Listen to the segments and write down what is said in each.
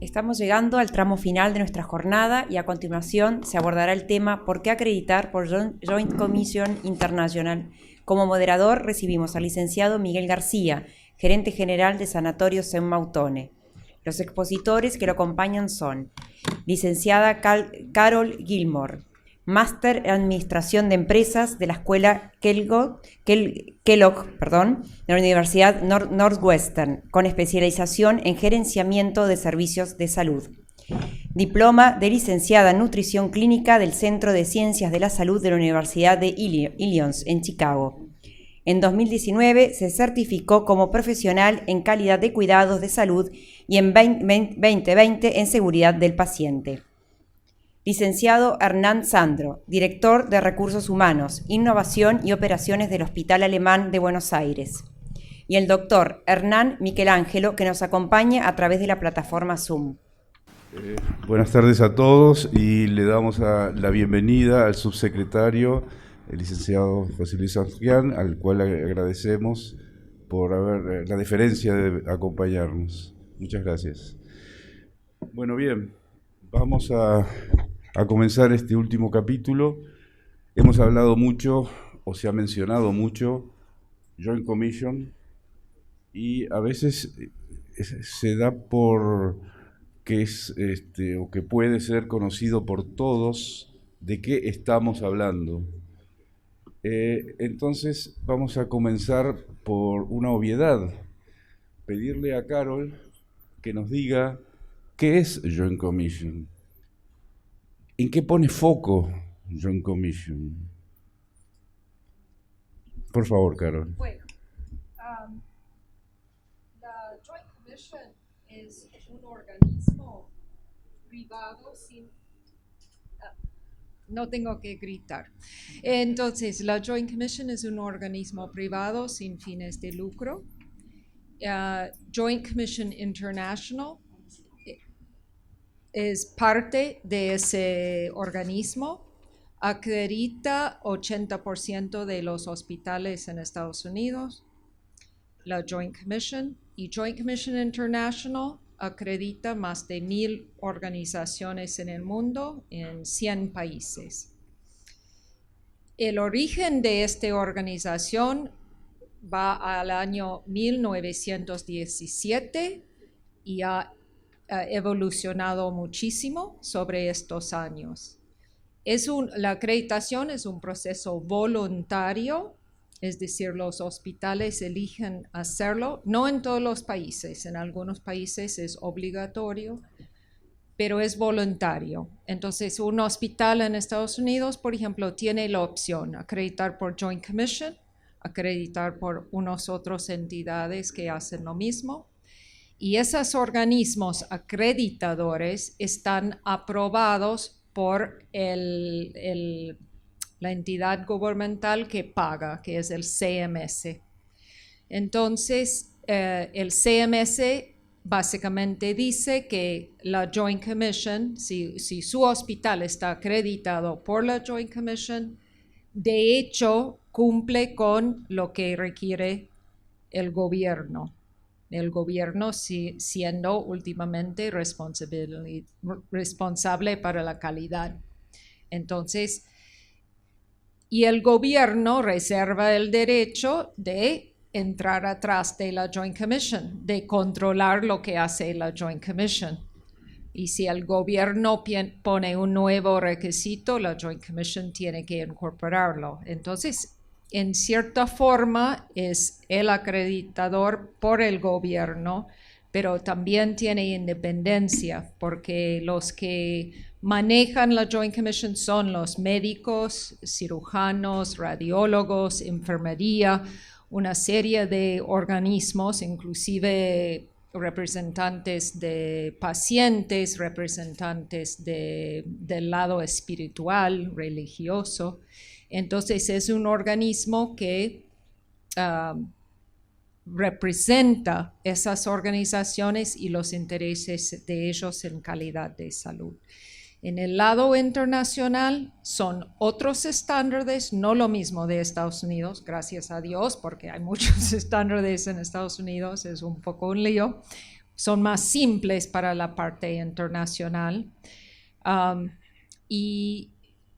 Estamos llegando al tramo final de nuestra jornada y a continuación se abordará el tema ¿Por qué acreditar por Joint Commission International? Como moderador recibimos al licenciado Miguel García, gerente general de Sanatorio Saint Mautone. Los expositores que lo acompañan son licenciada Carol Gilmore, máster en Administración de Empresas de la Escuela Kellogg, de la Universidad Northwestern, con especialización en Gerenciamiento de Servicios de Salud. Diploma de licenciada en Nutrición Clínica del Centro de Ciencias de la Salud de la Universidad de Illinois, en Chicago. En 2019 se certificó como profesional en calidad de cuidados de salud y en 2020 en seguridad del paciente. Licenciado Hernán Sandro, director de Recursos Humanos, Innovación y Operaciones del Hospital Alemán de Buenos Aires. Y el doctor Hernán Michelangelo, que nos acompaña a través de la plataforma Zoom. Buenas tardes a todos y le damos la bienvenida al subsecretario, el licenciado José Luis Argián, al cual agradecemos por la deferencia de acompañarnos. Muchas gracias. Bueno, bien, vamos a comenzar este último capítulo. Hemos hablado mucho, o se ha mencionado mucho, Joint Commission, y a veces se da por que es o que puede ser conocido por todos de qué estamos hablando. Entonces vamos a comenzar por una obviedad, pedirle a Carol que nos diga qué es Joint Commission. ¿En qué pone foco Joint Commission? Por favor, Carol. Bueno, la Joint Commission es un organismo privado sin... no tengo que gritar. Entonces, la Joint Commission es un organismo privado sin fines de lucro. Joint Commission International es parte de ese organismo, acredita 80% de los hospitales en Estados Unidos, la Joint Commission, y Joint Commission International acredita más de 1,000 organizaciones en el mundo, en 100 países. El origen de esta organización va al año 1917 y ha evolucionado muchísimo sobre estos años. La acreditación es un proceso voluntario, es decir, los hospitales eligen hacerlo, no en todos los países, en algunos países es obligatorio, pero es voluntario. Entonces, un hospital en Estados Unidos, por ejemplo, tiene la opción acreditar por Joint Commission, acreditar por unas otras entidades que hacen lo mismo. Y esos organismos acreditadores están aprobados por la entidad gubernamental que paga, que es el CMS. Entonces, el CMS básicamente dice que la Joint Commission, si su hospital está acreditado por la Joint Commission, de hecho cumple con lo que requiere el gobierno. El gobierno siendo últimamente responsable para la calidad. Entonces, y el gobierno reserva el derecho de entrar atrás de la Joint Commission, de controlar lo que hace la Joint Commission. Y si el gobierno pone un nuevo requisito, la Joint Commission tiene que incorporarlo. Entonces, en cierta forma es el acreditador por el gobierno, pero también tiene independencia porque los que manejan la Joint Commission son los médicos, cirujanos, radiólogos, enfermería, una serie de organismos, inclusive representantes de pacientes, representantes del lado espiritual, religioso. Entonces es un organismo que representa esas organizaciones y los intereses de ellos en calidad de salud. En el lado internacional son otros estándares, no lo mismo de Estados Unidos, gracias a Dios, porque hay muchos estándares en Estados Unidos, es un poco un lío. son más simples para la parte internacional. Y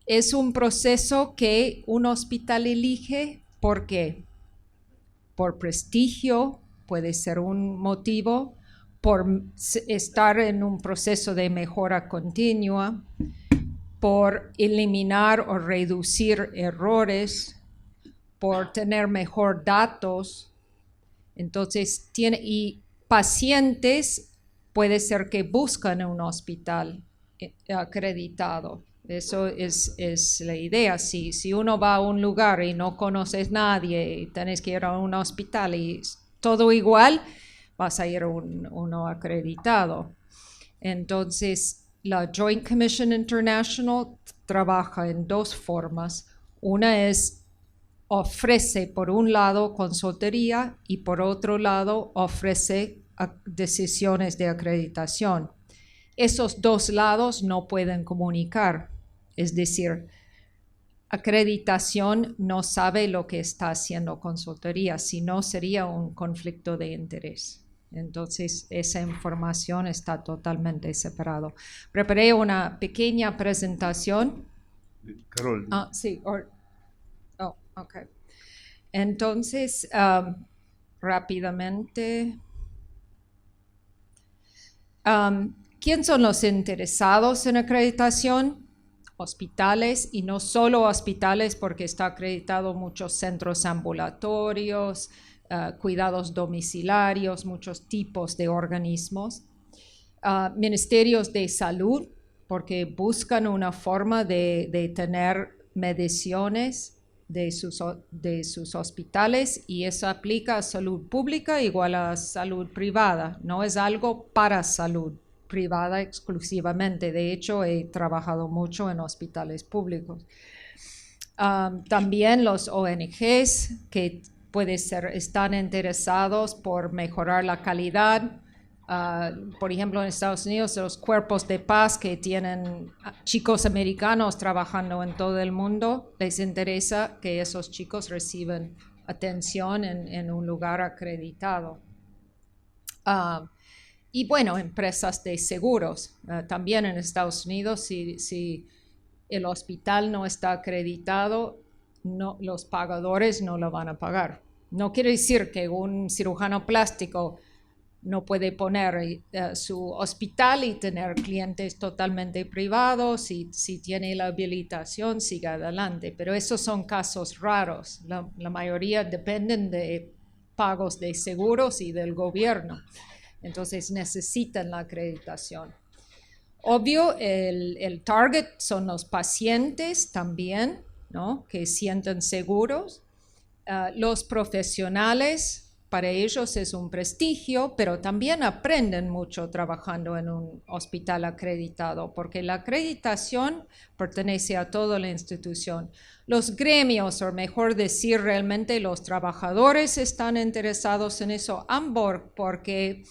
es un proceso que un hospital elige. ¿Por qué? Por prestigio, puede ser un motivo, por estar en un proceso de mejora continua, por eliminar o reducir errores, por tener mejor datos. Entonces, y pacientes puede ser que buscan un hospital acreditado. Eso es la idea. Si uno va a un lugar y no conoces a nadie y tenés que ir a un hospital y todo igual, vas a ir a uno acreditado. Entonces, la Joint Commission International trabaja en dos formas. Una es ofrece por un lado consultoría y por otro lado ofrece decisiones de acreditación. Esos dos lados no pueden comunicar, es decir, acreditación no sabe lo que está haciendo consultoría, si no sería un conflicto de interés. Entonces, esa información está totalmente separada. Preparé una pequeña presentación. Carol. Sí. Ok. Entonces, rápidamente. ¿Quién son los interesados en acreditación? Hospitales, y no solo hospitales, porque está acreditado muchos centros ambulatorios, cuidados domiciliarios, muchos tipos de organismos. Ministerios de salud, porque buscan una forma de tener mediciones de sus hospitales, y eso aplica a salud pública igual a salud privada. No es algo para salud privada exclusivamente. De hecho, he trabajado mucho en hospitales públicos. También los ONGs que están interesados por mejorar la calidad. Por ejemplo, en Estados Unidos, los cuerpos de paz que tienen chicos americanos trabajando en todo el mundo, les interesa que esos chicos reciban atención en un lugar acreditado. Y bueno, empresas de seguros. También en Estados Unidos, si el hospital no está acreditado, los pagadores no lo van a pagar. No quiere decir que un cirujano plástico no puede poner su hospital y tener clientes totalmente privados. Si tiene la habilitación, siga adelante. Pero esos son casos raros. La mayoría dependen de pagos de seguros y del gobierno. Entonces necesitan la acreditación. Obvio, el target son los pacientes también, ¿no? Que sienten seguros. Los profesionales, para ellos es un prestigio, pero también aprenden mucho trabajando en un hospital acreditado, porque la acreditación pertenece a toda la institución. Los gremios, o mejor decir, realmente los trabajadores están interesados en eso, ambos, porque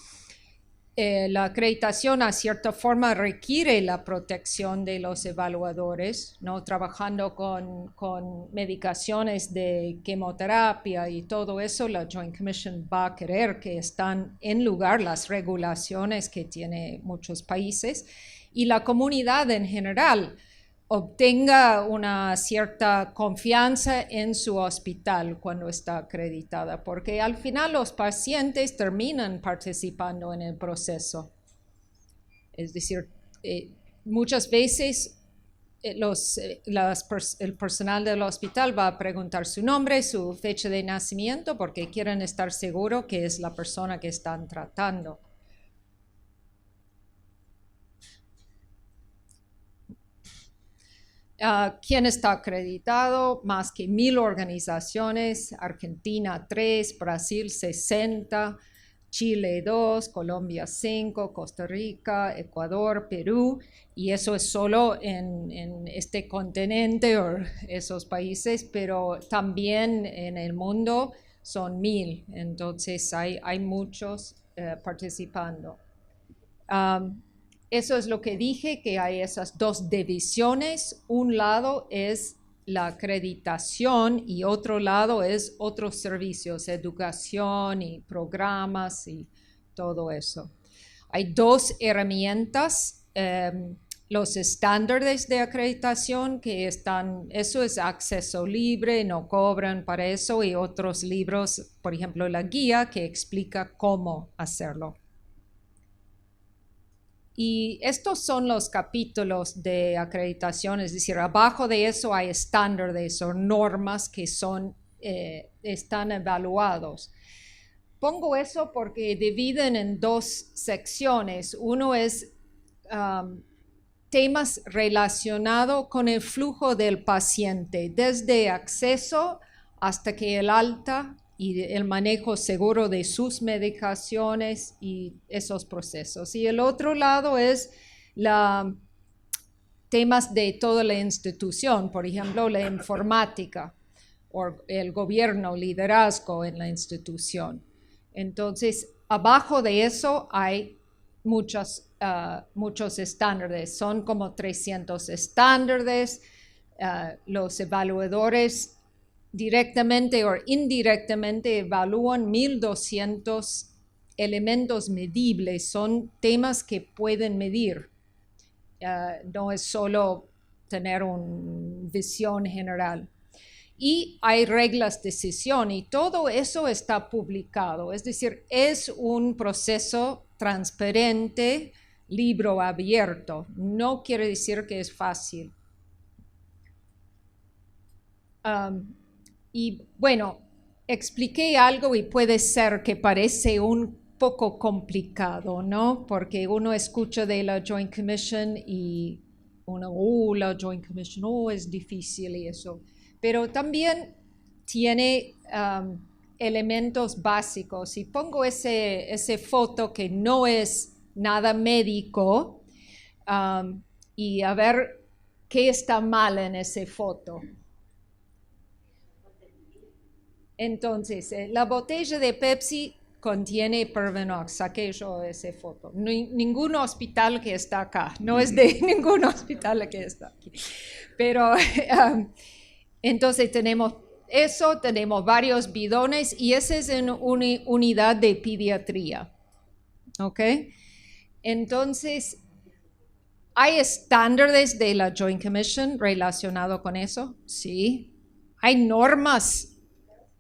la acreditación a cierta forma requiere la protección de los evaluadores, ¿no? Trabajando con medicaciones de quimioterapia y todo eso, la Joint Commission va a querer que están en lugar las regulaciones que tiene muchos países, y la comunidad en general obtenga una cierta confianza en su hospital cuando está acreditada, porque al final los pacientes terminan participando en el proceso. Es decir, muchas veces el personal del hospital va a preguntar su nombre, su fecha de nacimiento, porque quieren estar seguros que es la persona que están tratando. ¿Quién está acreditado? Más que 1,000 organizaciones, Argentina 3, Brasil 60, Chile 2, Colombia 5, Costa Rica, Ecuador, Perú, y eso es solo en este continente o esos países, pero también en el mundo son 1,000, entonces hay muchos participando. Eso es lo que dije, que hay esas dos divisiones. Un lado es la acreditación y otro lado es otros servicios, educación y programas y todo eso. Hay 2 herramientas, los estándares de acreditación que están, eso es acceso libre, no cobran para eso, y otros libros, por ejemplo, la guía que explica cómo hacerlo. Y estos son los capítulos de acreditación, es decir, abajo de eso hay estándares o normas que están evaluados. Pongo eso porque dividen en 2 secciones. Uno es temas relacionados con el flujo del paciente, desde acceso hasta que el alta y el manejo seguro de sus medicaciones y esos procesos. Y el otro lado es temas de toda la institución, por ejemplo, la informática o el gobierno, liderazgo en la institución. Entonces, abajo de eso hay muchos estándares, son como 300 estándares. Los evaluadores directamente o indirectamente evalúan 1,200 elementos medibles, son temas que pueden medir. No es solo tener una visión general. Y hay reglas de sesión y todo eso está publicado, es decir, es un proceso transparente, libro abierto. No quiere decir que es fácil. Y bueno, expliqué algo y puede ser que parece un poco complicado, ¿no? Porque uno escucha de la Joint Commission y uno, la Joint Commission, es difícil y eso. Pero también tiene elementos básicos. Y pongo ese foto que no es nada médico y a ver qué está mal en esa foto. Entonces, la botella de Pepsi contiene Pervenox. Saqué yo esa foto. Ningún hospital que está acá. No es de ningún hospital que está aquí. Pero entonces tenemos eso, tenemos varios bidones y ese es en una unidad de pediatría. ¿Ok? Entonces, ¿hay estándares de la Joint Commission relacionados con eso? Sí. ¿Hay normas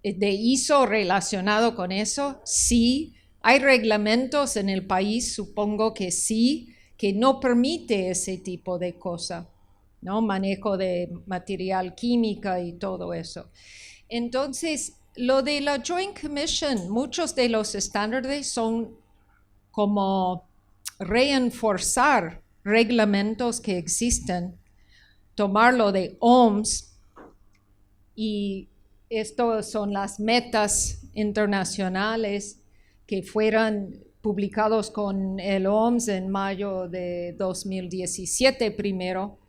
de ISO relacionado con eso? Sí. ¿Hay reglamentos en el país? Supongo que sí, que no permite ese tipo de cosas, ¿no? Manejo de material química y todo eso. Entonces, lo de la Joint Commission, muchos de los estándares son como reforzar reglamentos que existen, tomarlo de OMS, y estos son las metas internacionales que fueron publicados con el OMS en mayo de 2017 primero,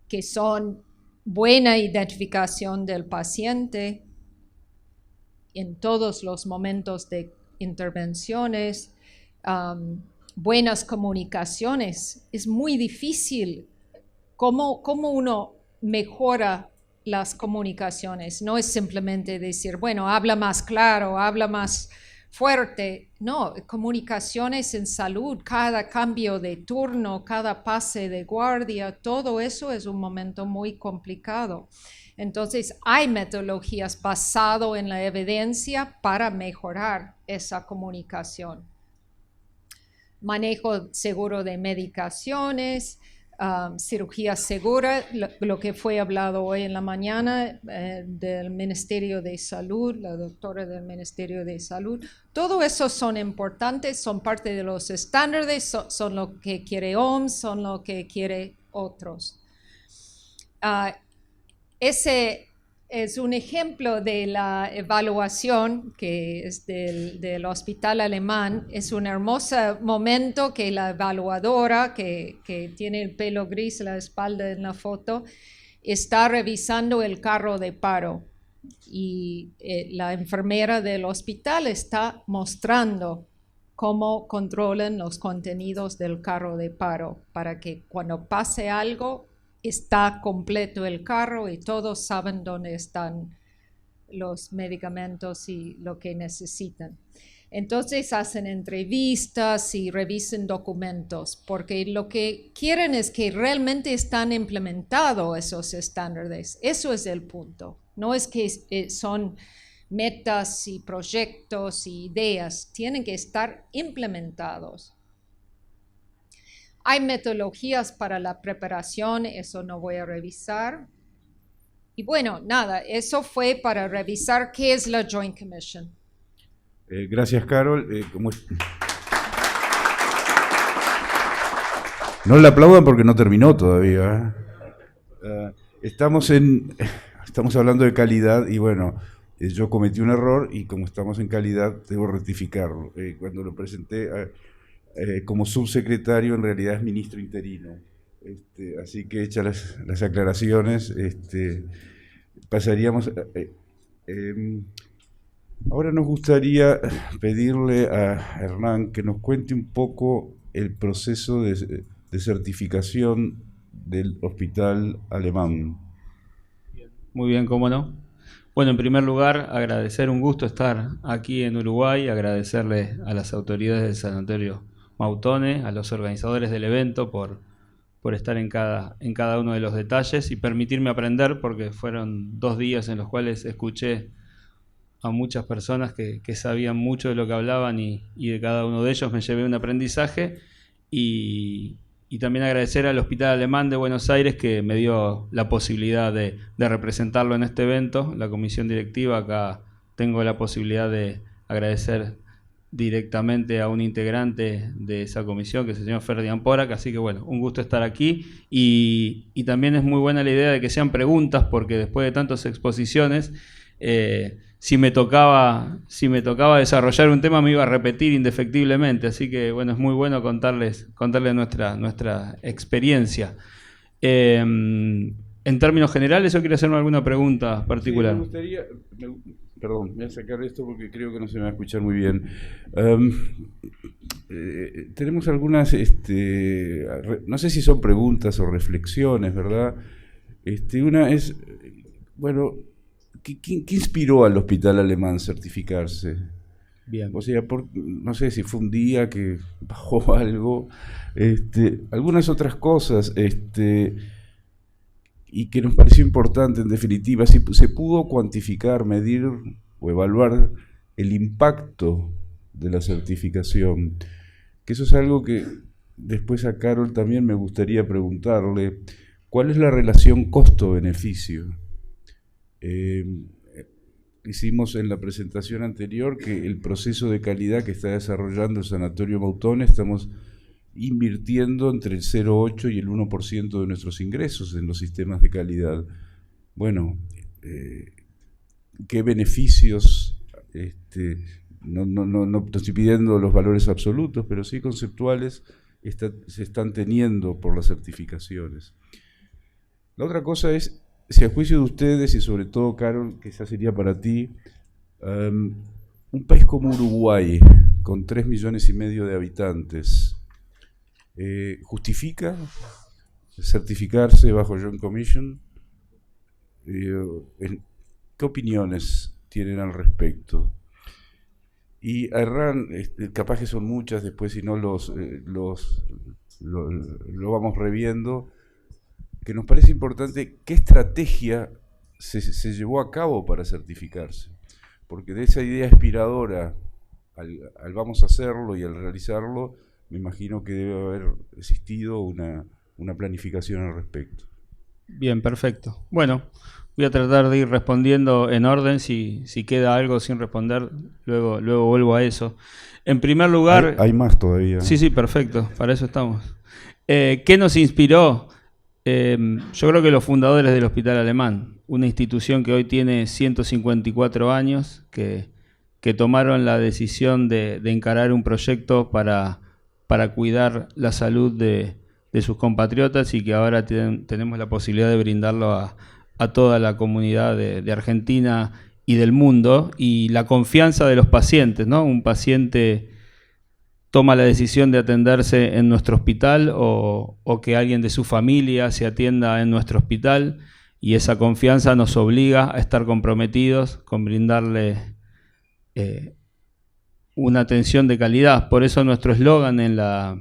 que son buena identificación del paciente en todos los momentos de intervenciones, buenas comunicaciones. Es muy difícil cómo uno mejora las comunicaciones. No es simplemente decir, bueno, habla más claro, habla más fuerte. No, comunicaciones en salud, cada cambio de turno, cada pase de guardia, todo eso es un momento muy complicado. Entonces, hay metodologías basadas en la evidencia para mejorar esa comunicación. Manejo seguro de medicaciones, cirugía segura, lo que fue hablado hoy en la mañana del Ministerio de Salud, la doctora del Ministerio de Salud. Todo eso son importantes, son parte de los estándares, son lo que quiere OMS, son lo que quiere otros. Ese es un ejemplo de la evaluación que es del hospital alemán. Es un hermoso momento que la evaluadora, que tiene el pelo gris en la espalda en la foto, está revisando el carro de paro. Y la enfermera del hospital está mostrando cómo controlan los contenidos del carro de paro para que cuando pase algo está completo el carro y todos saben dónde están los medicamentos y lo que necesitan. Entonces hacen entrevistas y revisen documentos, porque lo que quieren es que realmente están implementados esos estándares. Eso es el punto. No es que son metas y proyectos y ideas, tienen que estar implementados. Hay metodologías para la preparación, eso no voy a revisar. Y bueno, nada, eso fue para revisar qué es la Joint Commission. Gracias, Carol. No la aplaudan porque no terminó todavía. Estamos hablando de calidad y bueno, yo cometí un error y como estamos en calidad debo rectificarlo. Cuando lo presenté como subsecretario, en realidad es ministro interino. Así que hechas las aclaraciones, pasaríamos... ahora nos gustaría pedirle a Hernán que nos cuente un poco el proceso de certificación del hospital alemán. Muy bien, cómo no. Bueno, en primer lugar, agradecer, un gusto estar aquí en Uruguay, agradecerle a las autoridades del Sanatorio Mautone, a los organizadores del evento por estar en cada uno de los detalles y permitirme aprender, porque fueron 2 días en los cuales escuché a muchas personas que sabían mucho de lo que hablaban y de cada uno de ellos me llevé un aprendizaje y también agradecer al Hospital Alemán de Buenos Aires que me dio la posibilidad de representarlo en este evento, la comisión directiva. Acá tengo la posibilidad de agradecer directamente a un integrante de esa comisión, que es el señor Ferdinand Porac, así que bueno, un gusto estar aquí y también es muy buena la idea de que sean preguntas, porque después de tantas exposiciones, si me tocaba desarrollar un tema me iba a repetir indefectiblemente, así que bueno, es muy bueno contarles nuestra experiencia. En términos generales, yo quiero hacerme alguna pregunta particular. Sí, me gustaría... Perdón, voy a sacar esto porque creo que no se me va a escuchar muy bien. Tenemos algunas, no sé si son preguntas o reflexiones, ¿verdad? Una es, bueno, ¿qué inspiró al Hospital Alemán certificarse? Bien. O sea, no sé si fue un día que bajó algo, algunas otras cosas, y que nos pareció importante, en definitiva, si se pudo cuantificar, medir o evaluar el impacto de la certificación, que eso es algo que después a Carol también me gustaría preguntarle, ¿cuál es la relación costo-beneficio? Hicimos en la presentación anterior que el proceso de calidad que está desarrollando el Sanatorio Mautone, estamos invirtiendo entre el 0,8 y el 1% de nuestros ingresos en los sistemas de calidad. Bueno, ¿qué beneficios? No estoy pidiendo los valores absolutos, pero sí conceptuales se están teniendo por las certificaciones. La otra cosa es, si a juicio de ustedes, y sobre todo, Carol, que esa sería para ti, un país como Uruguay, con 3,5 millones de habitantes, ¿justifica certificarse bajo Joint Commission? ¿Qué opiniones tienen al respecto? Y Hernán, capaz que son muchas, después si no lo vamos reviendo, que nos parece importante, ¿qué estrategia se llevó a cabo para certificarse? Porque de esa idea inspiradora al vamos a hacerlo y al realizarlo, me imagino que debe haber existido una planificación al respecto. Bien, perfecto. Bueno, voy a tratar de ir respondiendo en orden. Si queda algo sin responder, luego vuelvo a eso. En primer lugar... Hay más todavía. Sí, perfecto. Para eso estamos. ¿Qué nos inspiró? Yo creo que los fundadores del Hospital Alemán, una institución que hoy tiene 154 años, que tomaron la decisión de encarar un proyecto para cuidar la salud de sus compatriotas y que ahora tenemos la posibilidad de brindarlo a toda la comunidad de Argentina y del mundo, y la confianza de los pacientes, ¿no? Un paciente toma la decisión de atenderse en nuestro hospital o que alguien de su familia se atienda en nuestro hospital, y esa confianza nos obliga a estar comprometidos con brindarle una atención de calidad. Por eso nuestro eslogan en la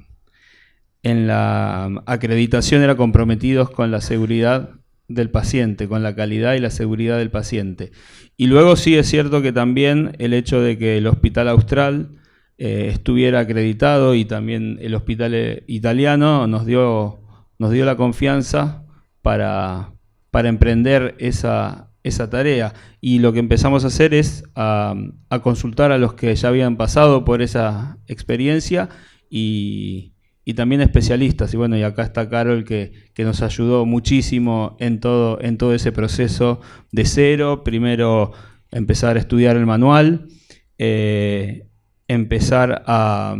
acreditación era comprometidos con la seguridad del paciente, con la calidad y la seguridad del paciente. Y luego sí es cierto que también el hecho de que el Hospital Austral estuviera acreditado y también el Hospital Italiano nos dio la confianza para emprender esa tarea. Y lo que empezamos a hacer es a consultar a los que ya habían pasado por esa experiencia y también especialistas. Y bueno, y acá está Carol que nos ayudó muchísimo en todo ese proceso de cero. Primero empezar a estudiar el manual, empezar a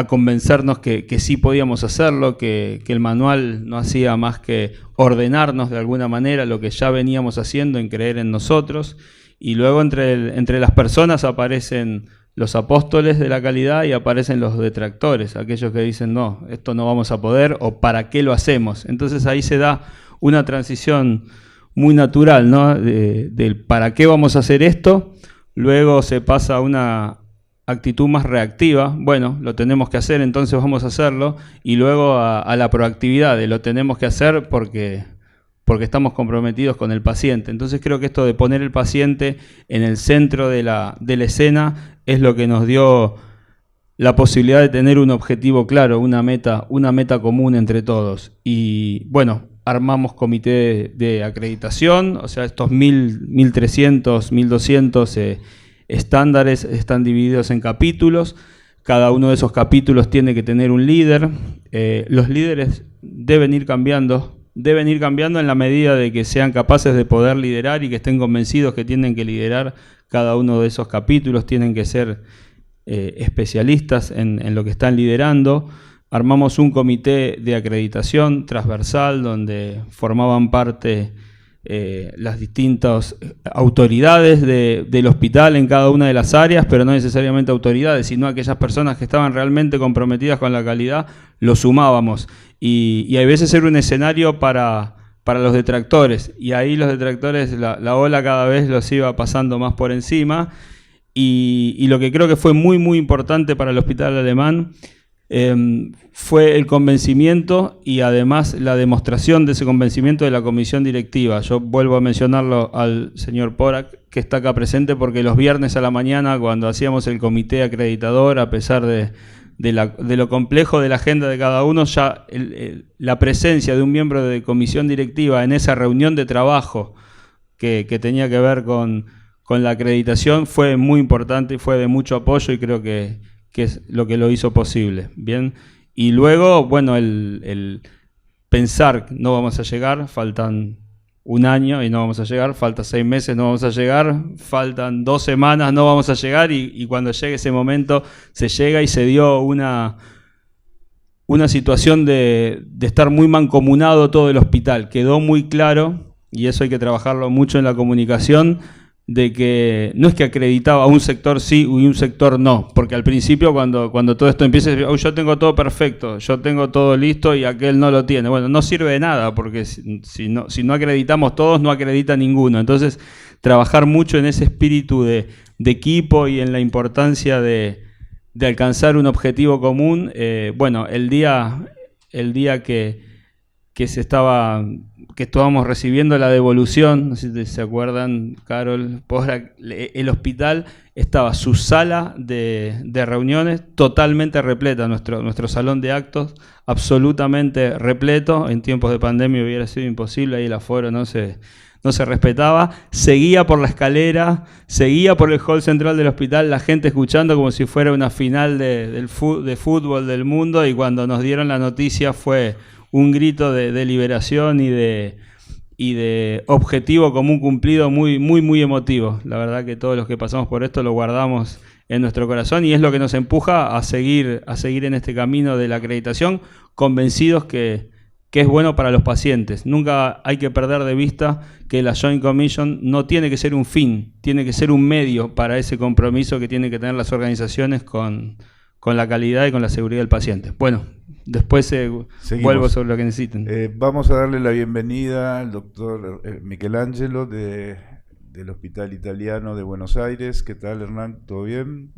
convencernos que sí podíamos hacerlo, que el manual no hacía más que ordenarnos de alguna manera lo que ya veníamos haciendo, en creer en nosotros. Y luego entre las personas aparecen los apóstoles de la calidad y aparecen los detractores, aquellos que dicen no, esto no vamos a poder o ¿para qué lo hacemos? Entonces ahí se da una transición muy natural, ¿no? Del ¿para qué vamos a hacer esto? Luego se pasa a una actitud más reactiva, bueno, lo tenemos que hacer, entonces vamos a hacerlo, y luego a la proactividad de lo tenemos que hacer porque estamos comprometidos con el paciente. Entonces creo que esto de poner el paciente en el centro de la escena es lo que nos dio la posibilidad de tener un objetivo claro, una meta común entre todos. Y bueno, armamos comité de acreditación, o sea, estos 1.300, 1.200 estándares están divididos en capítulos. Cada uno de esos capítulos tiene que tener un líder. Los líderes deben ir cambiando en la medida de que sean capaces de poder liderar y que estén convencidos que tienen que liderar cada uno de esos capítulos, tienen que ser especialistas en lo que están liderando. Armamos un comité de acreditación transversal donde formaban parte las distintas autoridades del hospital en cada una de las áreas, pero no necesariamente autoridades, sino aquellas personas que estaban realmente comprometidas con la calidad, lo sumábamos. Y hay veces era un escenario para los detractores, y ahí los detractores, la ola cada vez los iba pasando más por encima, y lo que creo que fue muy, muy importante para el Hospital Alemán fue el convencimiento y además la demostración de ese convencimiento de la comisión directiva. Yo vuelvo a mencionarlo al señor Porak, que está acá presente, porque los viernes a la mañana, cuando hacíamos el comité acreditador, a pesar de lo complejo de la agenda de cada uno, ya la presencia de un miembro de comisión directiva en esa reunión de trabajo que tenía que ver con la acreditación fue muy importante y fue de mucho apoyo, y creo que es lo que lo hizo posible. Bien, y luego, bueno, el pensar no vamos a llegar, faltan un año y no vamos a llegar, faltan 6 meses, no vamos a llegar, faltan 2 semanas, no vamos a llegar, y cuando llegue ese momento se llega, y se dio una situación de estar muy mancomunado todo el hospital. Quedó muy claro, y eso hay que trabajarlo mucho en la comunicación, de que no es que acreditaba a un sector sí y un sector no, porque al principio cuando todo esto empieza, yo tengo todo perfecto, yo tengo todo listo y aquel no lo tiene. Bueno, no sirve de nada, porque si no acreditamos todos, no acredita ninguno. Entonces, trabajar mucho en ese espíritu de equipo y en la importancia de alcanzar un objetivo común. Bueno, el día que estábamos recibiendo la devolución, no sé si se acuerdan, Carol, el hospital estaba su sala de reuniones totalmente repleta, nuestro salón de actos absolutamente repleto. En tiempos de pandemia hubiera sido imposible, ahí el aforo no se respetaba. Seguía por la escalera, seguía por el hall central del hospital, la gente escuchando como si fuera una final de fútbol del mundo, y cuando nos dieron la noticia fue un grito de liberación y de objetivo común cumplido muy, muy, muy emotivo. La verdad que todos los que pasamos por esto lo guardamos en nuestro corazón, y es lo que nos empuja a seguir en este camino de la acreditación, convencidos que es bueno para los pacientes. Nunca hay que perder de vista que la Joint Commission no tiene que ser un fin, tiene que ser un medio para ese compromiso que tienen que tener las organizaciones con la calidad y con la seguridad del paciente. Bueno, después vuelvo sobre lo que necesiten. Vamos a darle la bienvenida al doctor Michelangelo del Hospital Italiano de Buenos Aires. ¿Qué tal, Hernán? ¿Todo bien?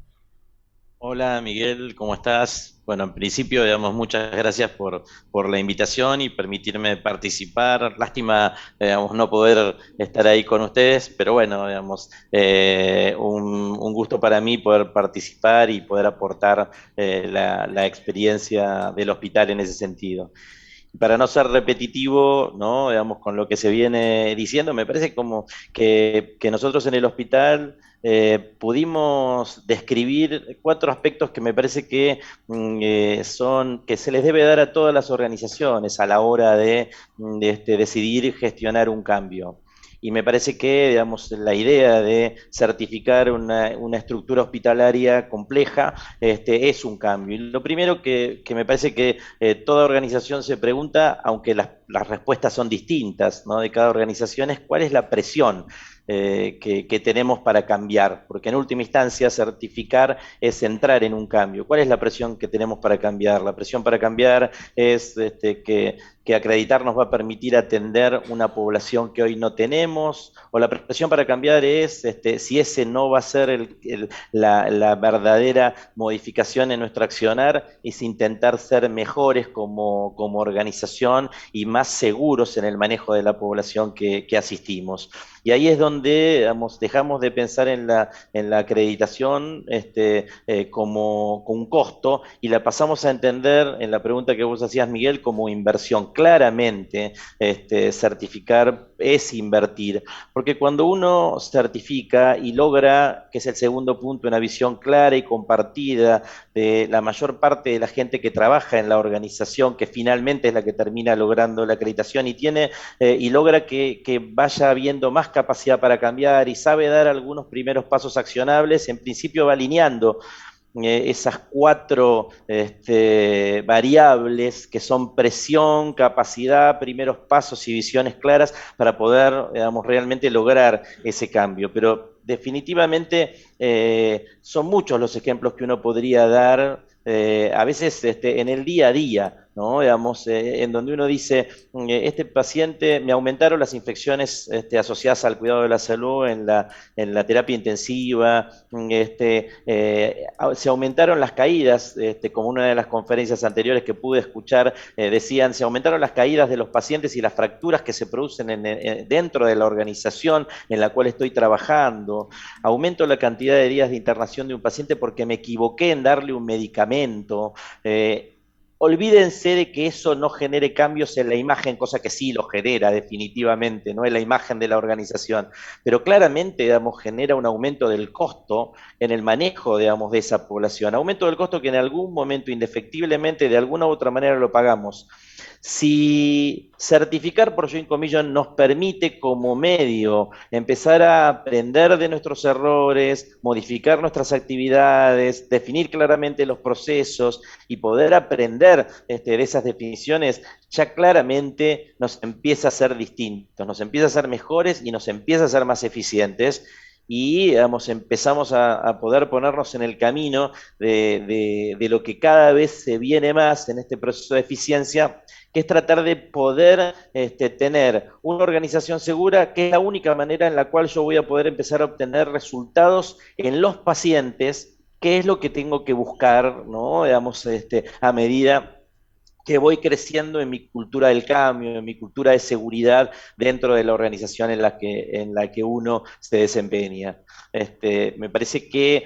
Hola Miguel, ¿cómo estás? Bueno, en principio, digamos, muchas gracias por la invitación y permitirme participar. Lástima, digamos, no poder estar ahí con ustedes, pero bueno, digamos, un gusto para mí poder participar y poder aportar la experiencia del hospital en ese sentido. Para no ser repetitivo, ¿no? Digamos, con lo que se viene diciendo, me parece como que nosotros en el hospital pudimos describir 4 aspectos que me parece que son que se les debe dar a todas las organizaciones a la hora de decidir gestionar un cambio. Y me parece que, digamos, la idea de certificar una estructura hospitalaria compleja es un cambio. Y lo primero que me parece que toda organización se pregunta, aunque las respuestas son distintas, ¿no? De cada organización, es cuál es la presión que tenemos para cambiar, porque en última instancia certificar es entrar en un cambio. ¿Cuál es la presión que tenemos para cambiar? La presión para cambiar es que acreditar nos va a permitir atender una población que hoy no tenemos, o la presión para cambiar es si ese no va a ser la verdadera modificación en nuestro accionar, es intentar ser mejores como organización y más seguros en el manejo de la población que asistimos. Y ahí es donde, digamos, dejamos de pensar en la acreditación como un costo y la pasamos a entender, en la pregunta que vos hacías, Miguel, como inversión. Claramente, certificar es invertir, porque cuando uno certifica y logra, que es el segundo punto, una visión clara y compartida de la mayor parte de la gente que trabaja en la organización, que finalmente es la que termina logrando la acreditación y logra que vaya habiendo más capacidad para cambiar y sabe dar algunos primeros pasos accionables, en principio va alineando esas 4 variables que son presión, capacidad, primeros pasos y visiones claras para poder, digamos, realmente lograr ese cambio. Pero definitivamente son muchos los ejemplos que uno podría dar, a veces en el día a día, ¿no? Digamos, en donde uno dice, este paciente, me aumentaron las infecciones asociadas al cuidado de la salud en la terapia intensiva, se aumentaron las caídas, como una de las conferencias anteriores que pude escuchar, decían, se aumentaron las caídas de los pacientes y las fracturas que se producen dentro de la organización en la cual estoy trabajando, aumento la cantidad de días de internación de un paciente porque me equivoqué en darle un medicamento. Olvídense de que eso no genere cambios en la imagen, cosa que sí lo genera definitivamente, no es la imagen de la organización, pero claramente, digamos, genera un aumento del costo en el manejo, digamos, de esa población, aumento del costo que en algún momento indefectiblemente de alguna u otra manera lo pagamos. Si certificar por Joint Commission nos permite como medio empezar a aprender de nuestros errores, modificar nuestras actividades, definir claramente los procesos y poder aprender de esas definiciones, ya claramente nos empieza a ser distintos, nos empieza a ser mejores y nos empieza a ser más eficientes y digamos, empezamos a poder ponernos en el camino de lo que cada vez se viene más en este proceso de eficiencia, que es tratar de poder tener una organización segura, que es la única manera en la cual yo voy a poder empezar a obtener resultados en los pacientes, que es lo que tengo que buscar, ¿no? Digamos, a medida que voy creciendo en mi cultura del cambio, en mi cultura de seguridad dentro de la organización en la que uno se desempeña. Me parece que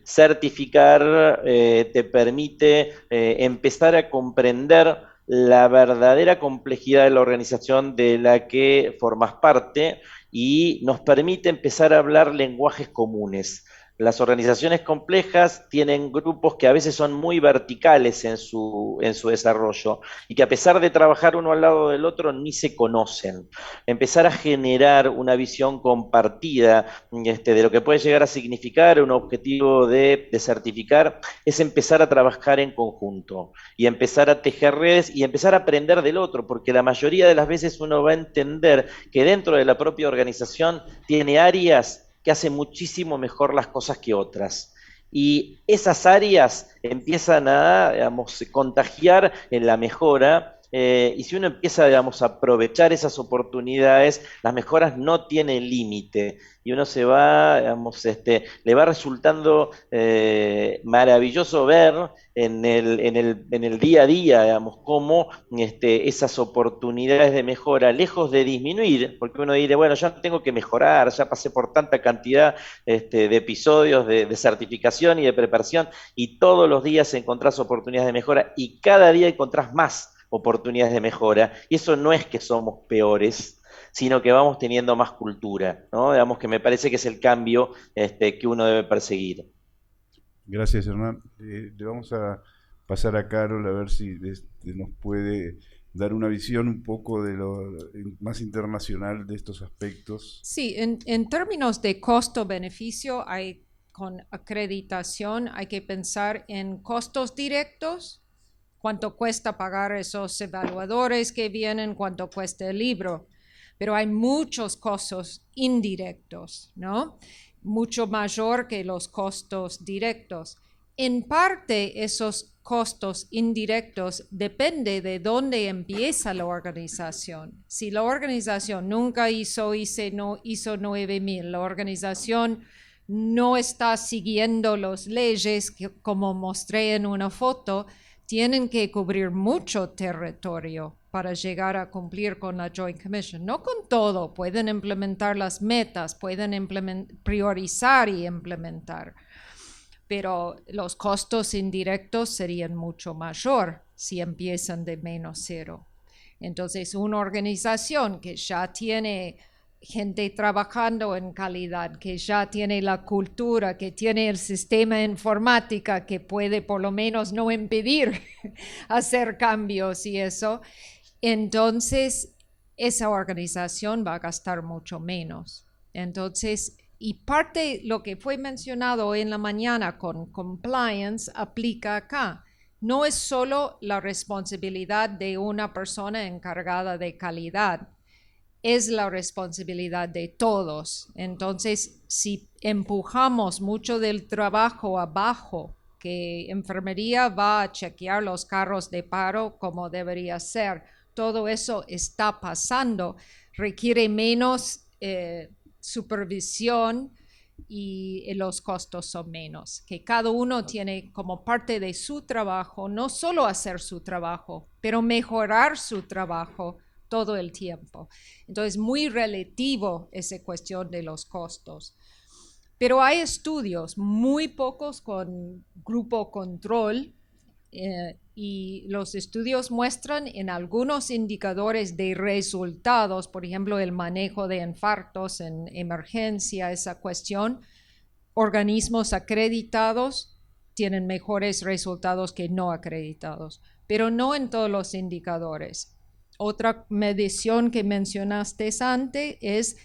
certificar te permite empezar a comprender la verdadera complejidad de la organización de la que formas parte y nos permite empezar a hablar lenguajes comunes. Las organizaciones complejas tienen grupos que a veces son muy verticales en su desarrollo y que a pesar de trabajar uno al lado del otro ni se conocen. Empezar a generar una visión compartida de lo que puede llegar a significar un objetivo de certificar es empezar a trabajar en conjunto y empezar a tejer redes y empezar a aprender del otro, porque la mayoría de las veces uno va a entender que dentro de la propia organización tiene áreas que hacen muchísimo mejor las cosas que otras. Y esas áreas empiezan a, digamos, contagiar en la mejora y si uno empieza, digamos, a aprovechar esas oportunidades, las mejoras no tienen límite y uno se va, digamos, le va resultando maravilloso ver en el día a día, digamos, cómo esas oportunidades de mejora, lejos de disminuir, porque uno dice, bueno, ya tengo que mejorar, ya pasé por tanta cantidad de episodios de certificación y de preparación, y todos los días encontrás oportunidades de mejora y cada día encontrás más oportunidades de mejora, y eso no es que somos peores, sino que vamos teniendo más cultura, ¿no? Digamos que me parece que es el cambio que uno debe perseguir. Gracias, Hernán. Le vamos a pasar a Carol a ver si nos puede dar una visión un poco de lo más internacional de estos aspectos. Sí, en términos de costo-beneficio, con acreditación hay que pensar en costos directos, cuánto cuesta pagar esos evaluadores que vienen, cuánto cuesta el libro. Pero hay muchos costos indirectos, ¿no? Mucho mayor que los costos directos. En parte, esos costos indirectos depende de dónde empieza la organización. Si la organización nunca hizo 9,000, la organización no está siguiendo las leyes que, como mostré en una foto, tienen que cubrir mucho territorio para llegar a cumplir con la Joint Commission. No con todo, pueden implementar las metas, pueden priorizar y implementar, pero los costos indirectos serían mucho mayor si empiezan de -0. Entonces, una organización que ya tiene gente trabajando en calidad, que ya tiene la cultura, que tiene el sistema informática que puede por lo menos no impedir hacer cambios y eso, entonces esa organización va a gastar mucho menos. Entonces, y parte lo que fue mencionado en la mañana con compliance aplica acá. No es solo la responsabilidad de una persona encargada de calidad, es la responsabilidad de todos. Entonces, si empujamos mucho del trabajo abajo, que enfermería va a chequear los carros de paro como debería ser, todo eso está pasando, requiere menos supervisión y los costos son menos. Que cada uno tiene como parte de su trabajo, no solo hacer su trabajo, pero mejorar su trabajo todo el tiempo. Entonces, muy relativo esa cuestión de los costos. Pero hay estudios, muy pocos con grupo control, y los estudios muestran en algunos indicadores de resultados, por ejemplo, el manejo de infartos en emergencia, esa cuestión, organismos acreditados tienen mejores resultados que no acreditados, pero no en todos los indicadores. Otra medición que mencionaste antes es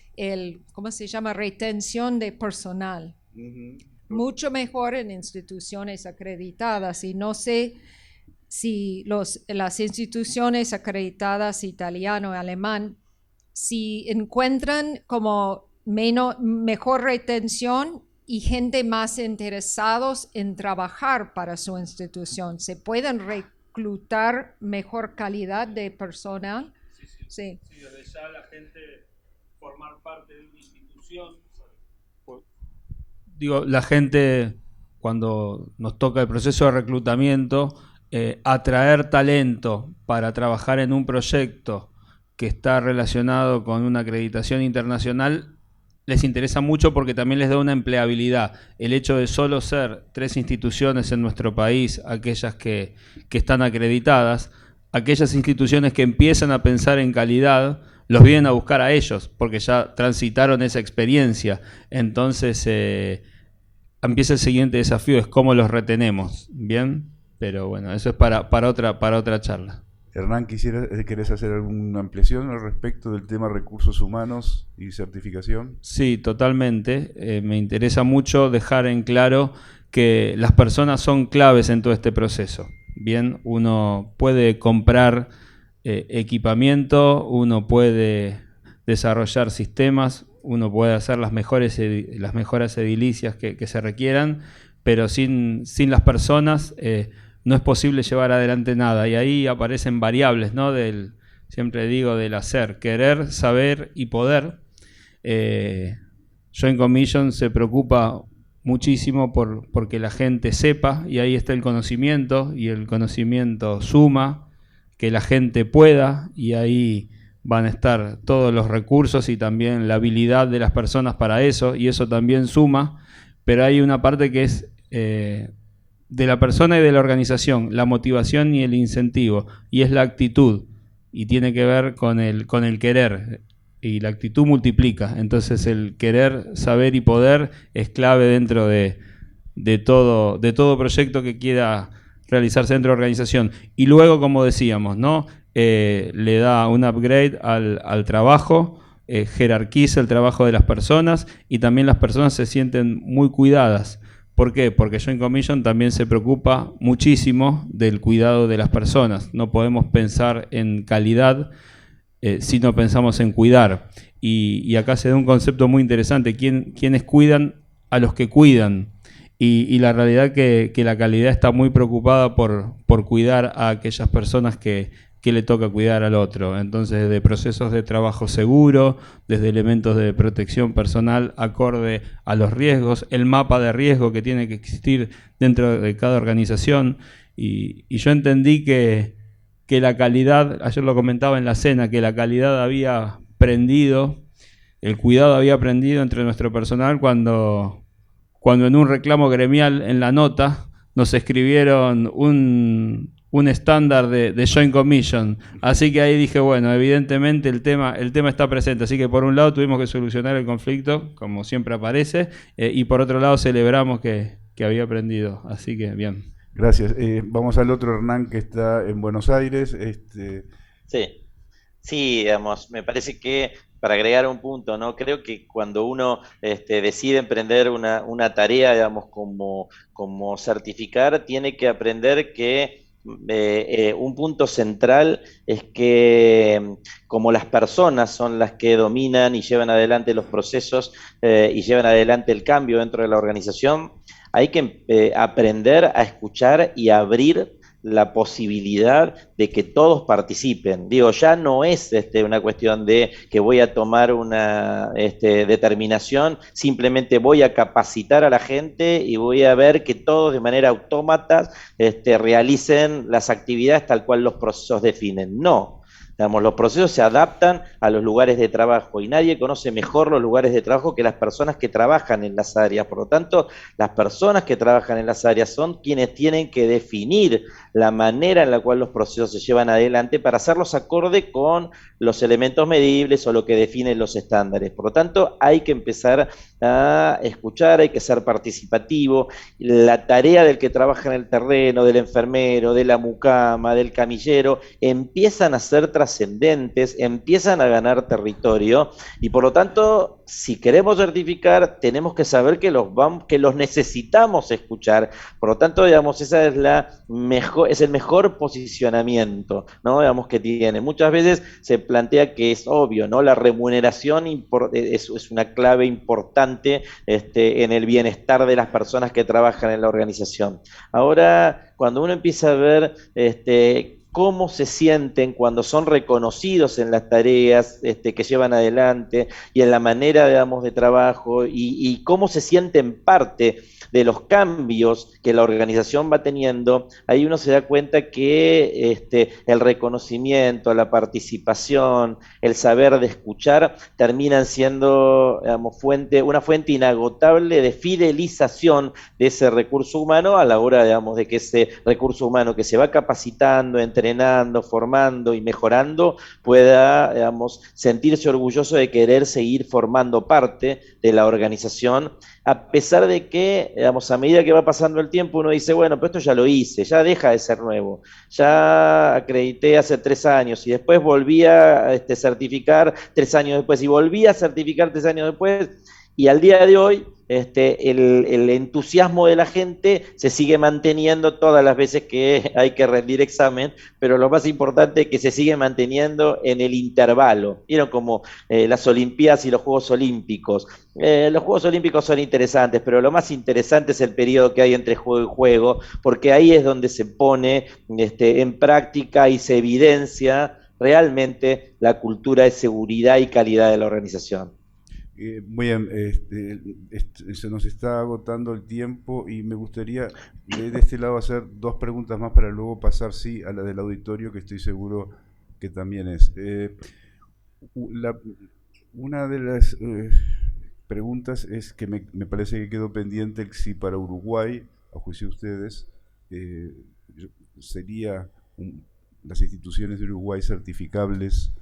¿cómo se llama? Retención de personal. Mucho mejor en instituciones acreditadas, y no sé si las instituciones acreditadas italiano y alemán, si encuentran como mejor retención y gente más interesados en trabajar para su institución, se pueden reclutar mejor calidad de personal. Sí. Sí, desde ya la gente formar parte de una institución. Digo, la gente, cuando nos toca el proceso de reclutamiento, atraer talento para trabajar en un proyecto que está relacionado con una acreditación internacional les interesa mucho porque también les da una empleabilidad. El hecho de solo ser 3 instituciones en nuestro país, aquellas que están acreditadas, aquellas instituciones que empiezan a pensar en calidad, los vienen a buscar a ellos, porque ya transitaron esa experiencia. Entonces empieza el siguiente desafío, es cómo los retenemos, ¿bien? Pero bueno, eso es para otra charla. Hernán, ¿querés hacer alguna ampliación al respecto del tema recursos humanos y certificación? Sí, totalmente. Me interesa mucho dejar en claro que las personas son claves en todo este proceso. Bien, uno puede comprar equipamiento, uno puede desarrollar sistemas, uno puede hacer las mejoras edilicias que se requieran, pero sin las personas no es posible llevar adelante nada. Y ahí aparecen variables, ¿no? Siempre digo del hacer, querer, saber y poder. Joint Commission se preocupa muchísimo porque la gente sepa, y ahí está el conocimiento, y el conocimiento suma, que la gente pueda, y ahí van a estar todos los recursos y también la habilidad de las personas para eso, y eso también suma, pero hay una parte que es de la persona y de la organización, la motivación y el incentivo, y es la actitud, y tiene que ver con el querer, y la actitud multiplica. Entonces el querer, saber y poder es clave dentro de todo proyecto que quiera realizarse dentro de la organización. Y luego, como decíamos, ¿no? Le da un upgrade al trabajo, jerarquiza el trabajo de las personas, y también las personas se sienten muy cuidadas. ¿Por qué? Porque Joint Commission también se preocupa muchísimo del cuidado de las personas. No podemos pensar en calidad si no pensamos en cuidar. Y acá se da un concepto muy interesante. ¿Quiénes cuidan? A los que cuidan. Y la realidad que la calidad está muy preocupada por cuidar a aquellas personas que le toca cuidar al otro. Entonces, de procesos de trabajo seguro, desde elementos de protección personal acorde a los riesgos, el mapa de riesgo que tiene que existir dentro de cada organización. Y yo entendí que la calidad, ayer lo comentaba en la cena, que la calidad había prendido, el cuidado había prendido entre nuestro personal cuando en un reclamo gremial en la nota nos escribieron un estándar de Joint Commission. Así que ahí dije, bueno, evidentemente el tema está presente. Así que por un lado tuvimos que solucionar el conflicto, como siempre aparece, y por otro lado celebramos que había aprendido. Así que bien. Gracias. Vamos al otro Hernán que está en Buenos Aires. Sí, digamos, me parece que para agregar un punto, ¿no? Creo que cuando uno decide emprender una tarea, digamos, como certificar, tiene que aprender que un punto central es que como las personas son las que dominan y llevan adelante los procesos y llevan adelante el cambio dentro de la organización, hay que aprender a escuchar y abrir la posibilidad de que todos participen. Digo, ya no es una cuestión de que voy a tomar una determinación, simplemente voy a capacitar a la gente y voy a ver que todos de manera autómata realicen las actividades tal cual los procesos definen. No. Digamos, los procesos se adaptan a los lugares de trabajo y nadie conoce mejor los lugares de trabajo que las personas que trabajan en las áreas. Por lo tanto, las personas que trabajan en las áreas son quienes tienen que definir la manera en la cual los procesos se llevan adelante para hacerlos acorde con los elementos medibles o lo que definen los estándares. Por lo tanto, hay que empezar a escuchar, hay que ser participativo. La tarea del que trabaja en el terreno, del enfermero, de la mucama, del camillero, empiezan a ser trascendentes, empiezan a ganar territorio y por lo tanto, si queremos certificar, tenemos que saber que los necesitamos escuchar. Por lo tanto, digamos, esa es el mejor posicionamiento, ¿no? Digamos, que tiene. Muchas veces se plantea que es obvio, ¿no? La remuneración es una clave importante en el bienestar de las personas que trabajan en la organización. Ahora, cuando uno empieza a ver cómo se sienten cuando son reconocidos en las tareas que llevan adelante y en la manera, digamos, de trabajo y cómo se sienten parte de los cambios que la organización va teniendo, ahí uno se da cuenta que el reconocimiento, la participación, el saber de escuchar terminan siendo, digamos, una fuente inagotable de fidelización de ese recurso humano a la hora, digamos, de que ese recurso humano que se va capacitando, entrenando, formando y mejorando pueda, digamos, sentirse orgulloso de querer seguir formando parte de la organización, a pesar de que, digamos, a medida que va pasando el tiempo uno dice, bueno, pero esto ya lo hice, ya deja de ser nuevo, ya acredité hace 3 años y después volví a certificar 3 años después y volví a certificar 3 años después Y al día de hoy, el entusiasmo de la gente se sigue manteniendo todas las veces que hay que rendir examen, pero lo más importante es que se sigue manteniendo en el intervalo. Vieron como las Olimpiadas y los Juegos Olímpicos. Los Juegos Olímpicos son interesantes, pero lo más interesante es el periodo que hay entre juego y juego, porque ahí es donde se pone en práctica y se evidencia realmente la cultura de seguridad y calidad de la organización. Muy bien, se nos está agotando el tiempo y me gustaría de este lado hacer dos preguntas más para luego pasar, sí, a la del auditorio, que estoy seguro que también es. Una de las preguntas es que me parece que quedó pendiente si para Uruguay, a juicio de ustedes, sería las instituciones de Uruguay certificables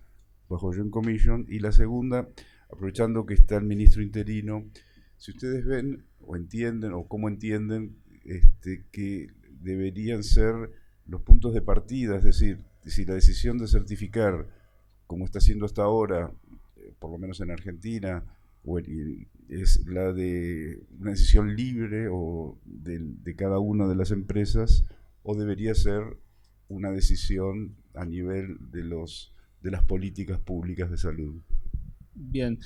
bajo Joint Commission, y la segunda, aprovechando que está el ministro interino, si ustedes ven o entienden o cómo entienden que deberían ser los puntos de partida, es decir, si la decisión de certificar, como está haciendo hasta ahora, por lo menos en Argentina, es la de una decisión libre o de cada una de las empresas, o debería ser una decisión a nivel de las políticas públicas de salud. Bien,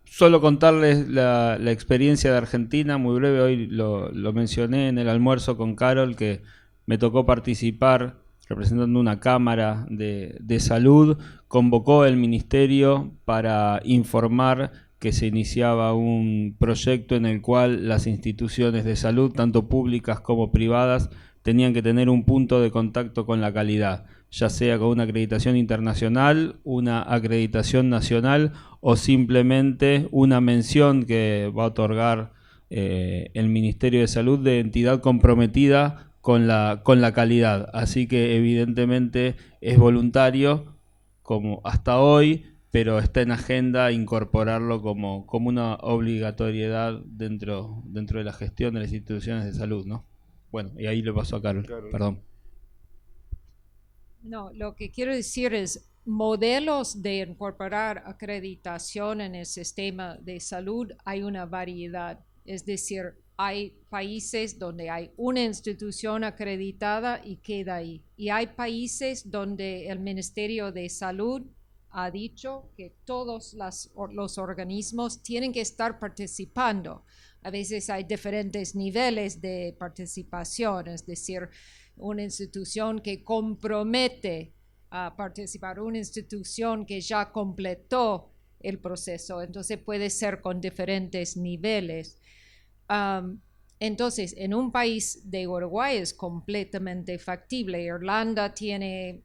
solo contarles la experiencia de Argentina, muy breve. Hoy lo mencioné en el almuerzo con Carol, que me tocó participar representando una cámara de salud. Convocó el ministerio para informar que se iniciaba un proyecto en el cual las instituciones de salud, tanto públicas como privadas, tenían que tener un punto de contacto con la calidad, ya sea con una acreditación internacional, una acreditación nacional o simplemente una mención que va a otorgar el Ministerio de Salud de entidad comprometida con la calidad. Así que evidentemente es voluntario, como hasta hoy, pero está en agenda incorporarlo como una obligatoriedad dentro de la gestión de las instituciones de salud, ¿no? Bueno, y ahí le paso a Carol, perdón. No, lo que quiero decir es modelos de incorporar acreditación en el sistema de salud, hay una variedad. Es decir, hay países donde hay una institución acreditada y queda ahí. Y hay países donde el Ministerio de Salud ha dicho que todos los organismos tienen que estar participando. A veces hay diferentes niveles de participación, es decir, una institución que compromete a participar, una institución que ya completó el proceso, entonces puede ser con diferentes niveles. Entonces, en un país de Uruguay es completamente factible. Irlanda tiene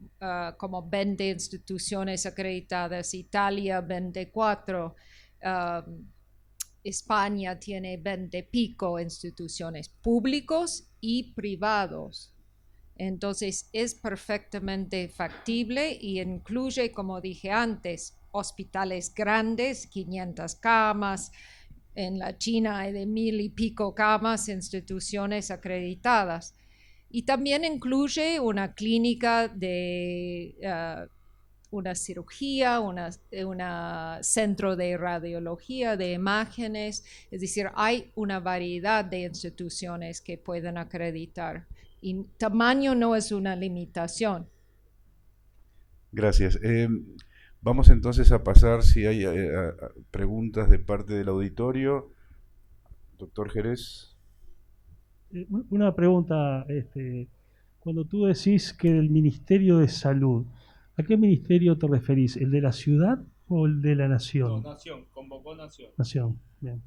como 20 instituciones acreditadas, Italia 24, España tiene 20 pico instituciones públicos y privados. Entonces es perfectamente factible y incluye, como dije antes, hospitales grandes, 500 camas. En la China hay de 1000 y pico camas, instituciones acreditadas. Y también incluye una clínica de una cirugía, una centro de radiología, de imágenes. Es decir, hay una variedad de instituciones que pueden acreditar. Y tamaño no es una limitación. Gracias. Vamos entonces a pasar, si hay preguntas de parte del auditorio. Doctor Jerez. Una pregunta, cuando tú decís que del Ministerio de Salud, ¿a qué ministerio te referís? ¿El de la ciudad o el de la nación? No, nación, convocó nación. Nación, bien.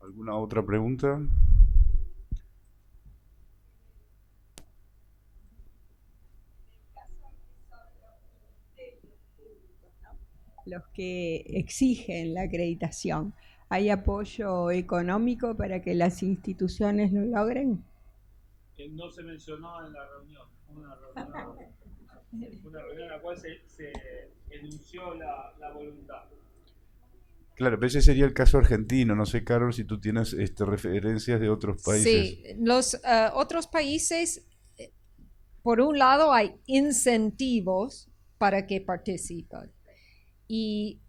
¿Alguna otra pregunta? Los que exigen la acreditación, ¿hay apoyo económico para que las instituciones lo logren? No se mencionó en la reunión, una reunión en la cual se enunció la voluntad. Claro, pero ese sería el caso argentino. No sé, Carol, si tú tienes referencias de otros países. Sí, los otros países, por un lado, hay incentivos para que participen. Y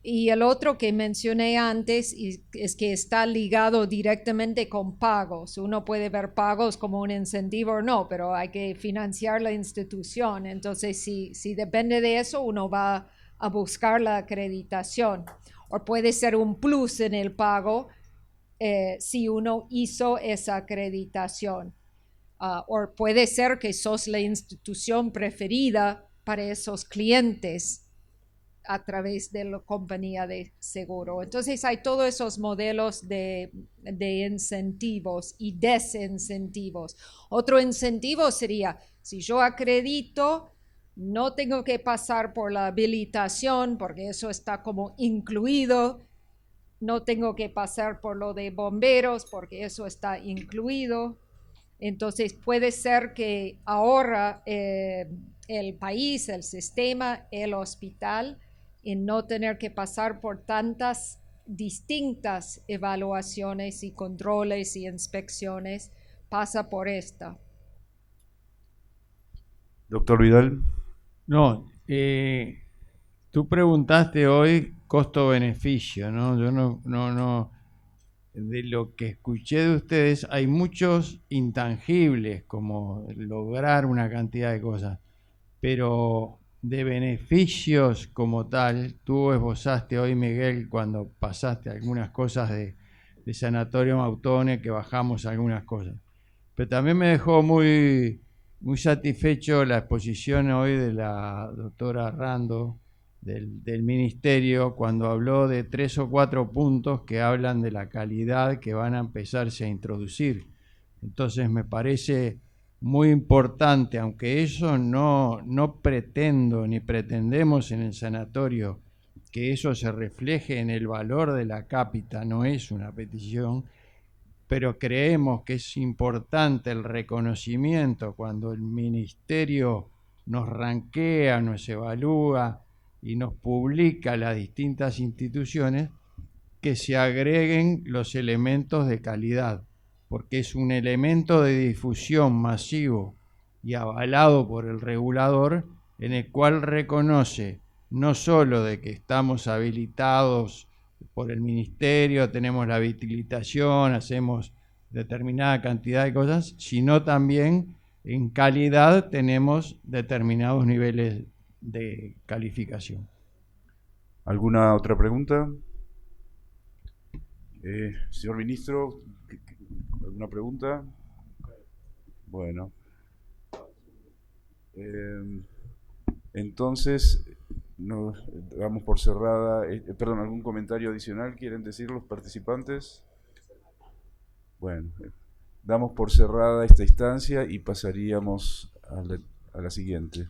el otro que mencioné antes es que está ligado directamente con pagos. Uno puede ver pagos como un incentivo o no, pero hay que financiar la institución. Entonces, si depende de eso, uno va a buscar la acreditación. O puede ser un plus en el pago si uno hizo esa acreditación. O puede ser que sos la institución preferida para esos clientes a través de la compañía de seguro. Entonces hay todos esos modelos de incentivos y desincentivos. Otro incentivo sería, si yo acredito, no tengo que pasar por la habilitación, porque eso está como incluido. No tengo que pasar por lo de bomberos, porque eso está incluido. Entonces puede ser que ahorra el país, el sistema, el hospital, en no tener que pasar por tantas distintas evaluaciones y controles y inspecciones, pasa por esta. Doctor Vidal. No, tú preguntaste hoy costo-beneficio, ¿no? Yo no, de lo que escuché de ustedes hay muchos intangibles, como lograr una cantidad de cosas, pero de beneficios como tal, tú esbozaste hoy, Miguel, cuando pasaste algunas cosas de Sanatorio Mautone, que bajamos algunas cosas. Pero también me dejó muy satisfecho la exposición hoy de la doctora Rando del Ministerio, cuando habló de 3 o 4 puntos que hablan de la calidad que van a empezarse a introducir. Entonces me parece muy importante, aunque eso no pretendo ni pretendemos en el sanatorio que eso se refleje en el valor de la cápita, no es una petición, pero creemos que es importante el reconocimiento cuando el Ministerio nos ranquea, nos evalúa y nos publica las distintas instituciones, que se agreguen los elementos de calidad, porque es un elemento de difusión masivo y avalado por el regulador, en el cual reconoce no solo de que estamos habilitados por el Ministerio, tenemos la habilitación, hacemos determinada cantidad de cosas, sino también en calidad tenemos determinados niveles de calificación. ¿Alguna otra pregunta? Señor Ministro, ¿alguna pregunta? Bueno. Entonces, nos damos por cerrada. Perdón, ¿algún comentario adicional quieren decir los participantes? Bueno, damos por cerrada esta instancia y pasaríamos a la siguiente.